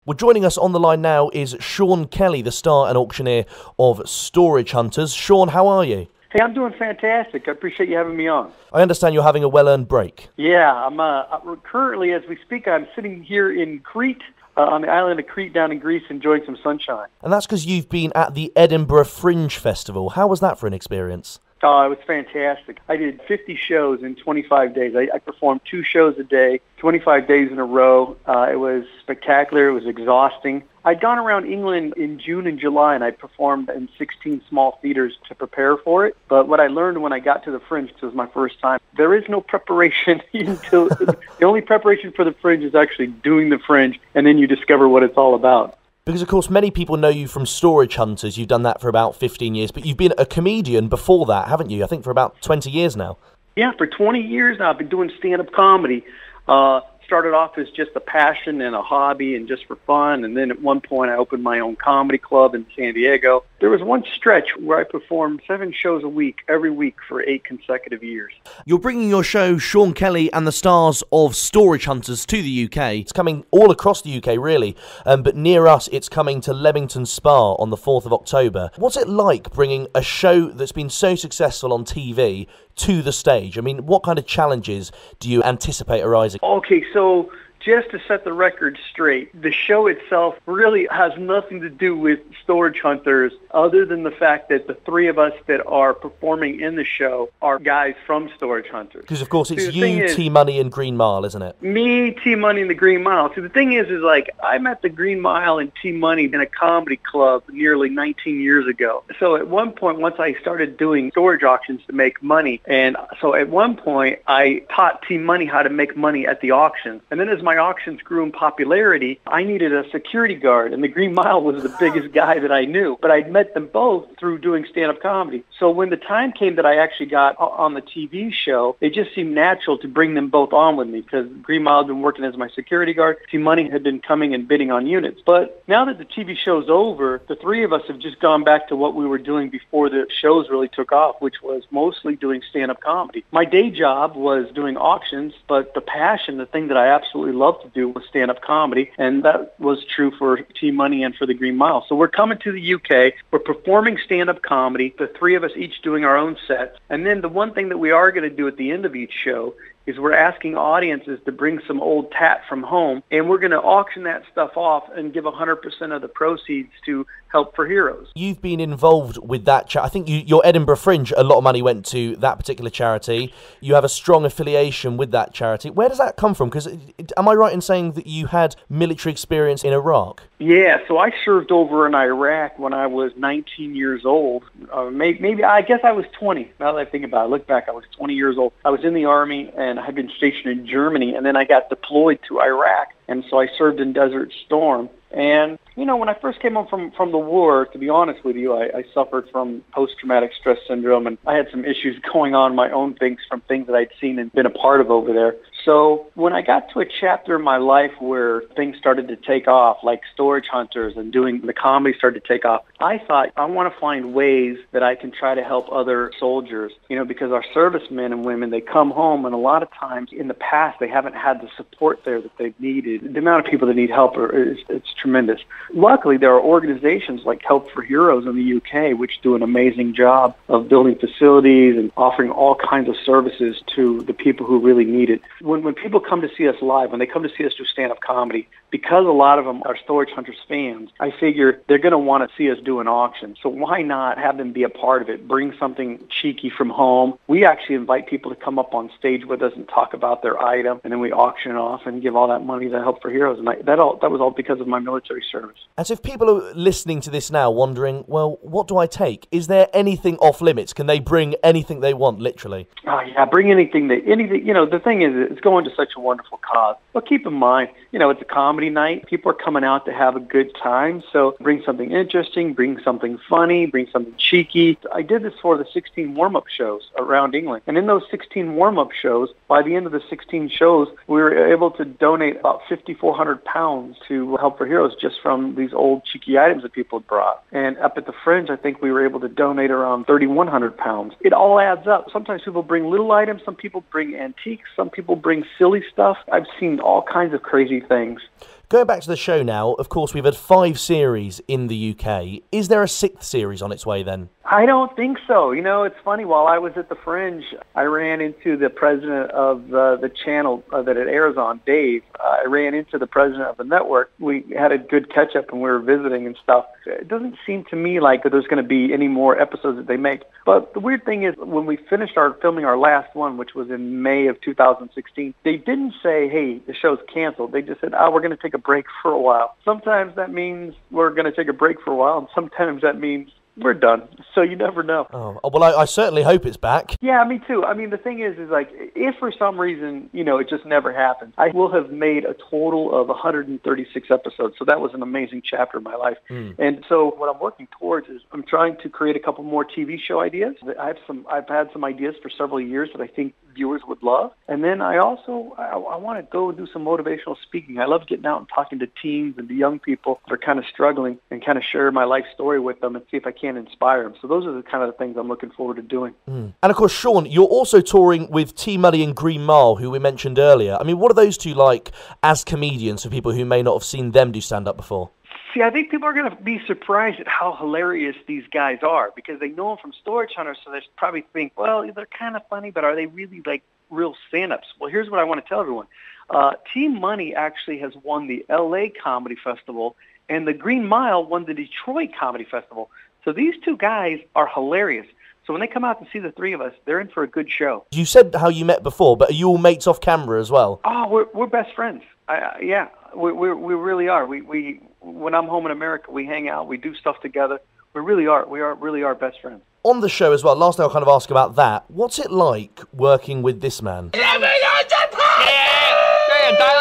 Well, joining us on the line now is Sean Kelly, the star and auctioneer of Storage Hunters. Sean, how are you? Hey, I'm doing fantastic. I appreciate you having me on. I understand you're having a well-earned break. Yeah, I'm currently, as we speak, I'm sitting here in Crete, on the island of Crete down in Greece, enjoying some sunshine. And that's because you've been at the Edinburgh Fringe Festival. How was that for an experience? Oh, it was fantastic. I did 50 shows in 25 days. I performed 2 shows a day, 25 days in a row. It was spectacular. It was exhausting. I'd gone around England in June and July, and I performed in 16 small theaters to prepare for it. But what I learned when I got to the Fringe, because it was my first time, there is no preparation until the only preparation for the Fringe is actually doing the Fringe, and then you discover what it's all about. Because, of course, many people know you from Storage Hunters. You've done that for about 15 years, but you've been a comedian before that, haven't you? I think for about 20 years now. Yeah, for 20 years now, I've been doing stand-up comedy. Started off as just a passion and a hobby and just for fun, and then at one point I opened my own comedy club in San Diego. There was one stretch where I performed 7 shows a week, every week for 8 consecutive years. You're bringing your show, Sean Kelly and the Stars of Storage Hunters, to the UK. It's coming all across the UK, really, but near us, it's coming to Leamington Spa on the 4th of October. What's it like bringing a show that's been so successful on TV to the stage? I mean, what kind of challenges do you anticipate arising? Okay, so just to set the record straight, the show itself really has nothing to do with Storage Hunters other than the fact that the 3 of us that are performing in the show are guys from Storage Hunters. Because, of course, it's you, T-Money, and Green Mile, isn't it? Me, T-Money, and the Green Mile. So the thing is like, I met the Green Mile and T-Money in a comedy club nearly 19 years ago. So at one point, once I started doing storage auctions to make money, and so at one point, I taught T-Money how to make money at the auctions. And then as my auctions grew in popularity, I needed a security guard, and the Green Mile was the biggest guy that I knew. But I'd met them both through doing stand-up comedy. So when the time came that I actually got on the TV show, it just seemed natural to bring them both on with me because Green Mile had been working as my security guard. T-Money had been coming and bidding on units. But now that the TV show's over, the 3 of us have just gone back to what we were doing before the shows really took off, which was mostly doing stand-up comedy. My day job was doing auctions, but the passion, the thing that I absolutely loved to do was stand-up comedy, and that was true for T-Money and for the Green Mile. So we're coming to the UK, we're performing stand-up comedy, the 3 of us each doing our own sets, and then the one thing that we are going to do at the end of each show is we're asking audiences to bring some old tat from home, and we're going to auction that stuff off and give 100% of the proceeds to Help for Heroes. You've been involved with that I think your Edinburgh Fringe, a lot of money went to that particular charity. You have a strong affiliation with that charity. Where does that come from? Because am I right in saying that you had military experience in Iraq? Yeah, so I served over in Iraq when I was 19 years old. Maybe I guess I was 20. Now that I think about it, I look back, I was 20 years old. I was in the Army, and I had been stationed in Germany, and then I got deployed to Iraq, and so I served in Desert Storm. And, you know, when I first came home from the war, to be honest with you, I suffered from post-traumatic stress syndrome, and I had some issues going on, my own things from things that I'd seen and been a part of over there. So when I got to a chapter in my life where things started to take off, like Storage Hunters and doing the comedy started to take off, I thought I want to find ways that I can try to help other soldiers, you know, because our servicemen and women, they come home, and a lot of times in the past they haven't had the support there that they've needed. The amount of people that need help it's tremendous. Luckily, there are organizations like Help for Heroes in the UK which do an amazing job of building facilities and offering all kinds of services to the people who really need it. When people come to see us live, when they come to see us do stand-up comedy, because a lot of them are Storage Hunters fans, I figure they're going to want to see us do an auction. So why not have them be a part of it, bring something cheeky from home? We actually invite people to come up on stage with us and talk about their item, and then we auction it off and give all that money to Help for Heroes. And that was all because of my military service. And so if people are listening to this now wondering, well, what do I take? Is there anything off limits? Can they bring anything they want, literally? Oh, yeah, bring anything. You know, the thing is, it's going to such a wonderful cause. But keep in mind, you know, it's a comedy night. People are coming out to have a good time. So bring something interesting, bring something funny, bring something cheeky. I did this for the 16 warm-up shows around England. And in those 16 warm-up shows, by the end of the 16 shows, we were able to donate about £5,400 to Help for Heroes just from these old cheeky items that people had brought. And up at the Fringe, I think we were able to donate around £3,100. It all adds up. Sometimes people bring little items. Some people bring antiques. Some people bring silly stuff. I've seen all kinds of crazy things. Going back to the show now, of course, we've had 5 series in the UK. Is there a 6th series on its way then? I don't think so. You know, it's funny. While I was at the Fringe, I ran into the president of the channel that it airs on, Dave. I ran into the president of the network. We had a good catch-up and we were visiting and stuff. It doesn't seem to me like that there's going to be any more episodes that they make. But the weird thing is, when we finished filming our last one, which was in May of 2016, they didn't say, hey, the show's canceled. They just said, oh, we're going to take a break for a while. Sometimes that means we're going to take a break for a while, and sometimes that means we're done. So you never know. Oh, well, I certainly hope it's back. Yeah, me too. I mean, the thing is like, if for some reason, you know, it just never happens, I will have made a total of 136 episodes. So that was an amazing chapter of my life. And so what I'm working towards is I'm trying to create a couple more TV show ideas. I've had some ideas for several years that I think viewers would love. And then I want to go do some motivational speaking. I love getting out and talking to teens and to young people that are kind of struggling and kind of share my life story with them and see if I can inspire them. So those are the kind of things I'm looking forward to doing. And of course, Sean, you're also touring with T Money and Green Mile, who we mentioned earlier. I mean, what are those two like as comedians for people who may not have seen them do stand-up before? See, I think people are going to be surprised at how hilarious these guys are because they know them from Storage Hunters, so they probably think, well, they're kind of funny, but are they really like real stand-ups? Well, here's what I want to tell everyone. Team Money actually has won the L.A. Comedy Festival, and the Green Mile won the Detroit Comedy Festival. So these two guys are hilarious. So when they come out to see the three of us, they're in for a good show. You said how you met before, but are you all mates off camera as well? Oh, we're best friends. Yeah, we really are. We when I'm home in America, we hang out, we do stuff together. We really are. We really are best friends. On the show as well, last thing I'll kind of ask about that. What's it like working with this man? Yeah, dial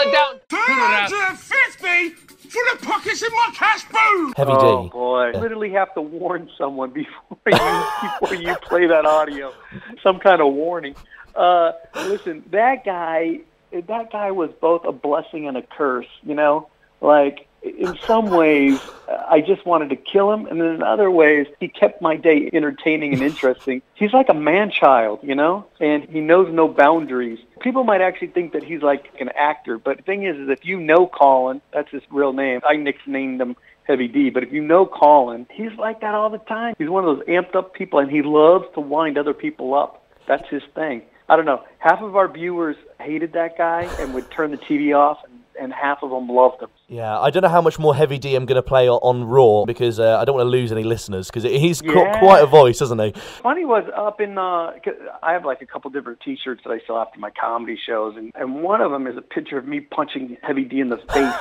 it down. 250 for the pockets in my cash boot. Heavy D. Oh boy! You literally have to warn someone before you play that audio. Some kind of warning. Listen, that guy was both a blessing and a curse. You know, like. In some ways, I just wanted to kill him, and then in other ways, he kept my day entertaining and interesting. He's like a man-child, you know, and he knows no boundaries. People might actually think that he's like an actor, but the thing is if you know Colin, that's his real name. I nicknamed him Heavy D, but if you know Colin, he's like that all the time. He's one of those amped-up people, and he loves to wind other people up. That's his thing. I don't know. Half of our viewers hated that guy and would turn the TV off, and half of them loved him. Yeah, I don't know how much more Heavy D I'm going to play on Raw because I don't want to lose any listeners because he's got quite a voice, hasn't he? Funny was up in, I have like a couple different T-shirts that I sell after my comedy shows, and one of them is a picture of me punching Heavy D in the face.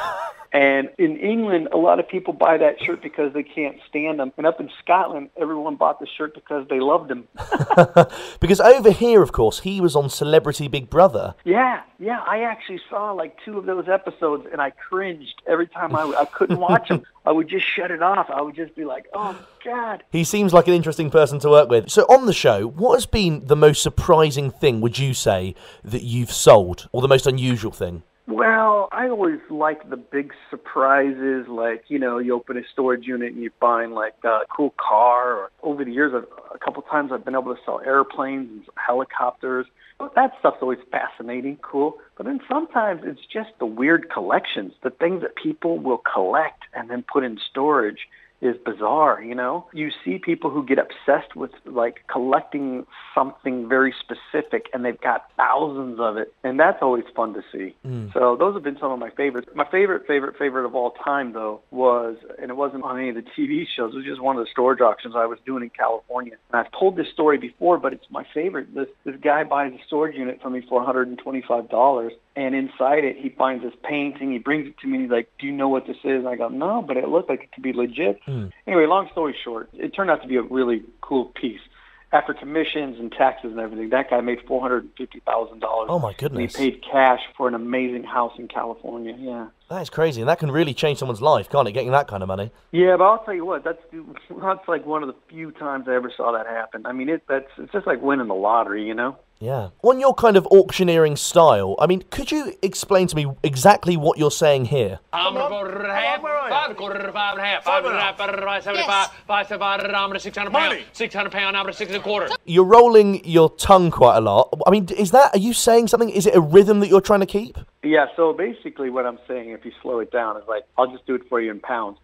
And in England, a lot of people buy that shirt because they can't stand him. And up in Scotland, everyone bought the shirt because they loved him. Because over here, of course, he was on Celebrity Big Brother. Yeah. I actually saw like 2 of those episodes, and I cringed every time I couldn't watch them. I would just shut it off. I would just be like, oh, God. He seems like an interesting person to work with. So on the show, what has been the most surprising thing, would you say, that you've sold? Or the most unusual thing? Well, I always like the big surprises, like, you know, you open a storage unit and you find like a cool car. Or over the years, a couple times I've been able to sell airplanes and helicopters. That stuff's always fascinating, cool. But then sometimes it's just the weird collections, the things that people will collect and then put in storage. Is bizarre, you know? You see people who get obsessed with, like, collecting something very specific, and they've got thousands of it, and that's always fun to see. So those have been some of my favorites. My favorite of all time, though, was, and it wasn't on any of the TV shows, it was just one of the storage auctions I was doing in California. And I've told this story before, but it's my favorite. This guy buys a storage unit from me for $125, and inside it, he finds this painting. He brings it to me, and he's like, do you know what this is? And I go, no, but it looked like it could be legit. Anyway, long story short, it turned out to be a really cool piece. After commissions and taxes and everything, that guy made $450,000. Oh, my goodness. And he paid cash for an amazing house in California, yeah. That is crazy, and that can really change someone's life, can't it, getting that kind of money? Yeah, but I'll tell you what, that's like one of the few times I ever saw that happen. I mean, it's just like winning the lottery, you know? Yeah. On your kind of auctioneering style, I mean, could you explain to me exactly what you're saying here? I'm gonna go to half, five, quarter to five and a half, five and a half, 75, 575, I'm gonna 600 pound, 600 pound, I'm gonna 6 and a quarter. You're rolling your tongue quite a lot. I mean, are you saying something? Is it a rhythm that you're trying to keep? Yeah, so basically what I'm saying, if you slow it down, is like, I'll just do it for you in pounds.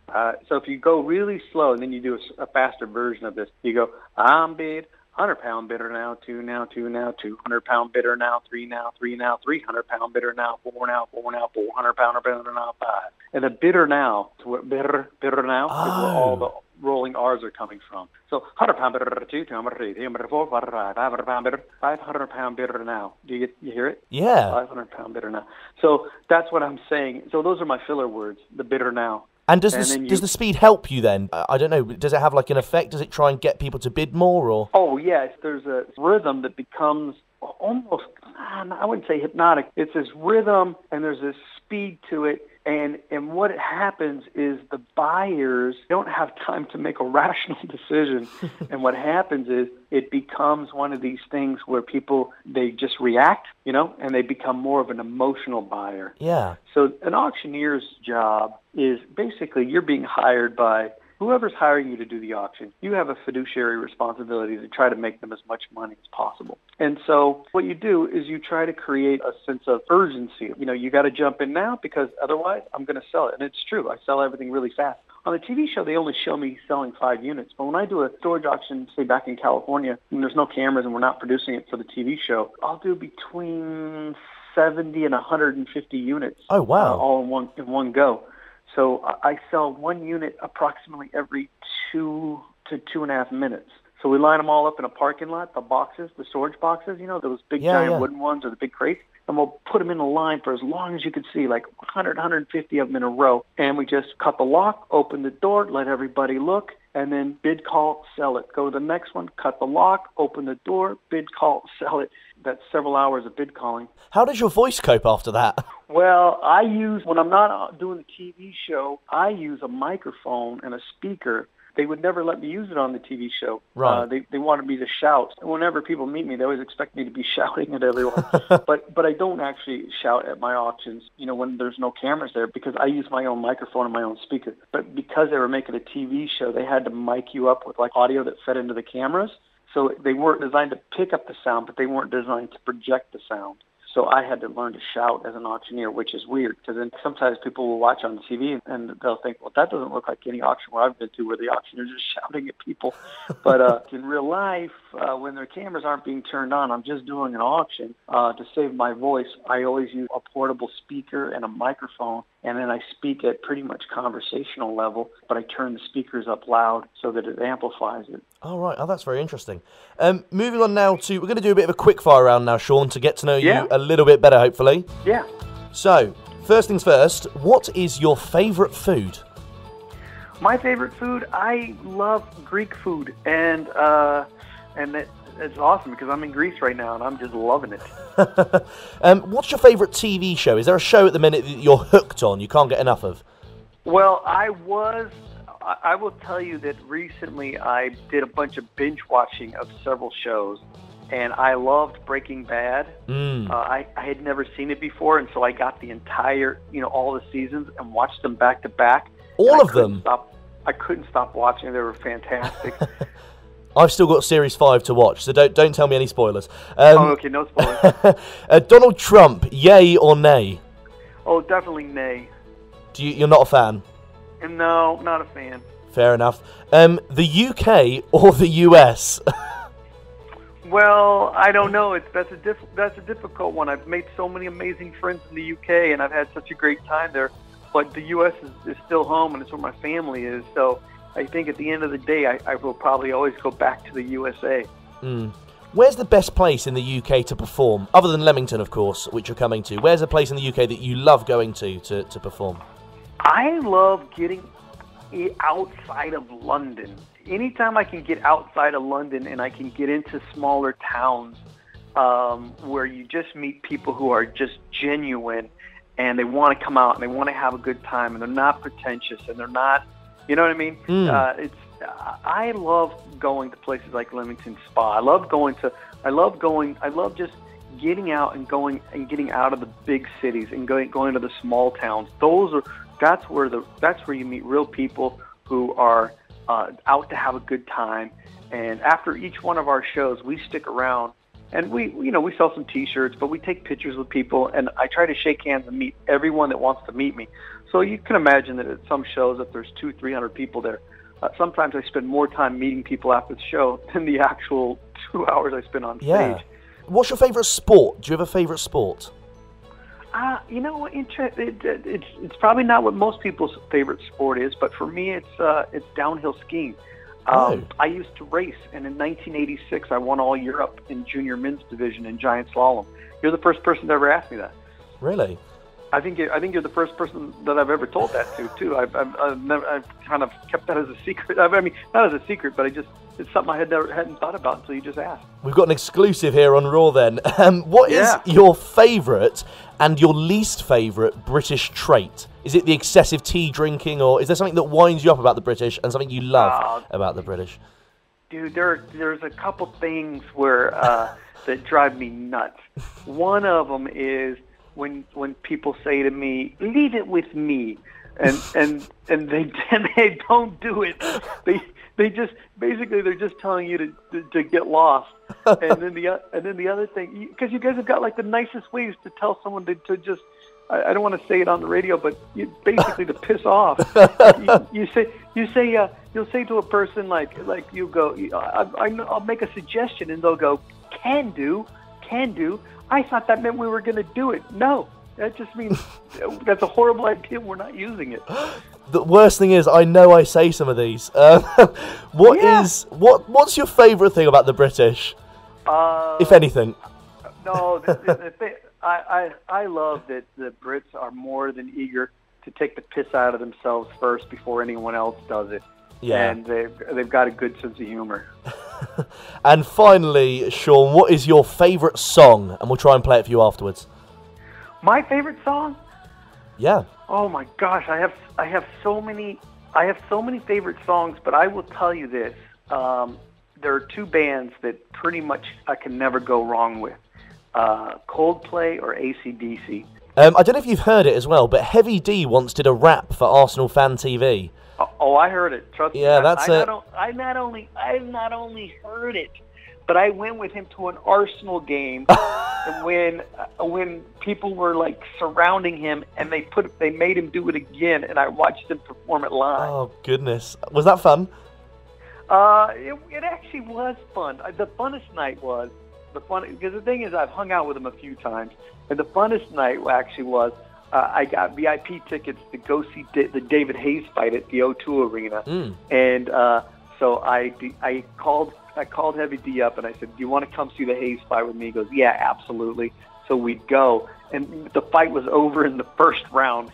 So if you go really slow and then you do a faster version of this, you go, I'm bid, 100-pound bidder now, 2 now, 2 now, 200-pound bidder now, 3 now, 3 now, 300-pound bidder now, 4 now, 4 now, 400-pounder bidder now, 5. And the bidder now, to what bidder now, is where all the rolling R's are coming from. So 100-pound bidder 2, 200, 3, 300, 4, 500-pound bidder, 500-pound bidder now. Do you hear it? Yeah. 500-pound bidder now. So that's what I'm saying. So those are my filler words, the bidder now. And does the speed help you then? I don't know. Does it have like an effect? Does it try and get people to bid more, or? Oh yes, there's a rhythm that becomes almost, I wouldn't say hypnotic. It's this rhythm, and there's this speed to it. And what happens is the buyers don't have time to make a rational decision. And what happens is it becomes one of these things where people, they just react, and they become more of an emotional buyer. Yeah. So an auctioneer's job is basically you're being hired by whoever's hiring you to do the auction. You have a fiduciary responsibility to try to make them as much money as possible. And so what you do is you try to create a sense of urgency. You got to jump in now because otherwise I'm going to sell it. And it's true. I sell everything really fast. On the TV show, they only show me selling 5 units. But when I do a storage auction, say back in California, and there's no cameras and we're not producing it for the TV show, I'll do between 70 and 150 units. Oh, wow. All in one go. So I sell 1 unit approximately every 2 to 2.5 minutes. So we line them all up in a parking lot, the boxes, the storage boxes, those big giant wooden ones or the big crates, and we'll put them in a line for as long as you can see, like 100, 150 of them in a row. And we just cut the lock, open the door, let everybody look, and then bid, call, sell it. Go to the next one, cut the lock, open the door, bid, call, sell it. That's several hours of bid calling. How does your voice cope after that? Well, when I'm not doing the TV show, I use a microphone and a speaker. They would never let me use it on the TV show. Right. They wanted me to shout. And whenever people meet me, they always expect me to be shouting at everyone. but I don't actually shout at my auctions, when there's no cameras there, because I use my own microphone and my own speaker. But because they were making a TV show, they had to mic you up with like audio that fed into the cameras. So they weren't designed to pick up the sound, but they weren't designed to project the sound. So I had to learn to shout as an auctioneer, which is weird because then sometimes people will watch on TV and they'll think, well, that doesn't look like any auction where I've been to where the auctioneer's just shouting at people. But in real life, when their cameras aren't being turned on, I'm just doing an auction. To save my voice, I always use a portable speaker and a microphone, and then I speak at pretty much conversational level, but I turn the speakers up loud so that it amplifies it. Oh, right. Oh, that's very interesting. Moving on now we're going to do a bit of a quick fire round now, Sean, to get to know you a little bit better, hopefully. Yeah. So, first things first, what is your favourite food? My favorite food, I love Greek food, and it's awesome because I'm in Greece right now and I'm just loving it. What's your favourite TV show? Is there a show at the minute that you're hooked on, you can't get enough of? Well, I will tell you that recently I did a bunch of binge watching of several shows, and I loved Breaking Bad. I had never seen it before, and so I got the entire, all the seasons and watched them back to back. All of them? I couldn't stop watching. They were fantastic. I've still got Series 5 to watch, so don't tell me any spoilers. Okay, no spoilers. Donald Trump, yay or nay? Oh, definitely nay. You're not a fan? No, not a fan. Fair enough. The UK or the US? Well, I don't know. That's a difficult one. I've made so many amazing friends in the UK, and I've had such a great time there. But the US is still home, and it's where my family is. So I think at the end of the day, I will probably always go back to the USA. Where's the best place in the UK to perform? Other than Leamington, of course, which you're coming to. Where's a place in the UK that you love going to perform? I love getting outside of London. Anytime I can get outside of London and I can get into smaller towns where you just meet people who are just genuine and they want to come out and they want to have a good time and they're not pretentious and they're not You know what I mean? I love going to places like Leamington Spa. I love just getting out and getting out of the big cities and going to the small towns. That's where you meet real people who are out to have a good time. And after each one of our shows, we stick around and we sell some T-shirts, but we take pictures with people, and I try to shake hands and meet everyone that wants to meet me. So you can imagine that at some shows, if there's 200-300 people there, sometimes I spend more time meeting people after the show than the actual 2 hours I spend on stage. What's your favorite sport? Do you have a favorite sport? It's probably not what most people's favorite sport is, but for me, it's downhill skiing. I used to race, and in 1986, I won all Europe in junior men's division in giant slalom. You're the first person to ever ask me that. Really? I think you're the first person that I've ever told that to too. I've kind of kept that as a secret. I mean, not as a secret, but it's something I hadn't thought about until you just asked. We've got an exclusive here on Raw then. What is your favourite and your least favourite British trait? Is it the excessive tea drinking, or is there something that winds you up about the British and something you love about the British? Dude, there's a couple things where that drive me nuts. One of them is when people say to me, "Leave it with me," and they don't do it. They just basically they're just telling you to get lost. And then the other thing, because you guys have got like the nicest ways to tell someone to just, I don't want to say it on the radio, but basically to piss off. You'll say to a person like you go, I'll make a suggestion, and they'll go, can do. I thought that meant we were going to do it. No, that just means that's a horrible idea. We're not using it. The worst thing is, I know I say some of these. What's your favourite thing about the British, if anything? No, I love that the Brits are more than eager to take the piss out of themselves first before anyone else does it. Yeah. And they've got a good sense of humor. And finally, Sean, what is your favourite song? And we'll try and play it for you afterwards. My favourite song? Yeah. Oh my gosh, I have so many favorite songs, but I will tell you this. There are two bands that pretty much I can never go wrong with. Coldplay or AC/DC. I don't know if you've heard it as well, but Heavy D once did a rap for Arsenal Fan TV. Oh, I heard it. Trust me. Yeah, that's it. I not only heard it, but I went with him to an Arsenal game when people were like surrounding him, and they made him do it again, and I watched him perform it live. Oh goodness, was that fun? It actually was fun. The funnest night was because the thing is, I've hung out with him a few times, and the funnest night actually was I got VIP tickets to go see the David Hayes fight at the O2 Arena, and so I called Heavy D up and I said, "Do you want to come see the Hayes fight with me?" He goes, "Yeah, absolutely." So we'd go, and the fight was over in the first round.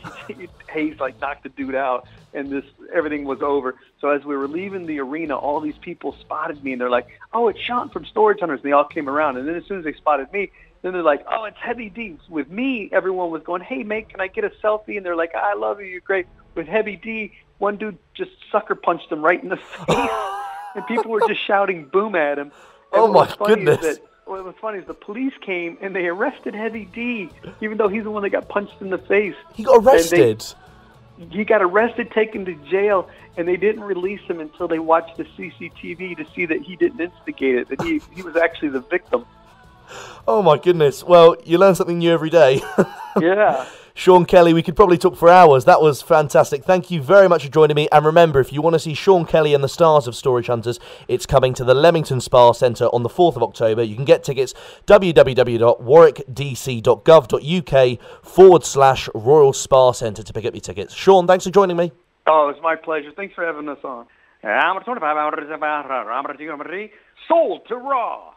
Hayes knocked the dude out, and everything was over. So as we were leaving the arena, all these people spotted me, and they're like, "Oh, it's Sean from Storage Hunters." And they all came around, and then as soon as they spotted me, then they're like, "Oh, it's Heavy D." With me, everyone was going, "Hey, mate, can I get a selfie?" And they're like, "I love you, you're great." With Heavy D, one dude just sucker punched him right in the face, and people were just shouting "boom" at him. And oh my goodness! What was funny is the police came and they arrested Heavy D, even though he's the one that got punched in the face. He got arrested? He got arrested, taken to jail, and they didn't release him until they watched the CCTV to see that he didn't instigate it, that he was actually the victim. Oh my goodness. Well, you learn something new every day. Yeah. Sean Kelly, we could probably talk for hours. That was fantastic. Thank you very much for joining me. And remember, if you want to see Sean Kelly and the stars of Storage Hunters, it's coming to the Leamington Spa Centre on the 4th of October. You can get tickets www.warwickdc.gov.uk/Royal Spa Centre to pick up your tickets. Sean, thanks for joining me. Oh, it's my pleasure. Thanks for having us on. Sold to Raw.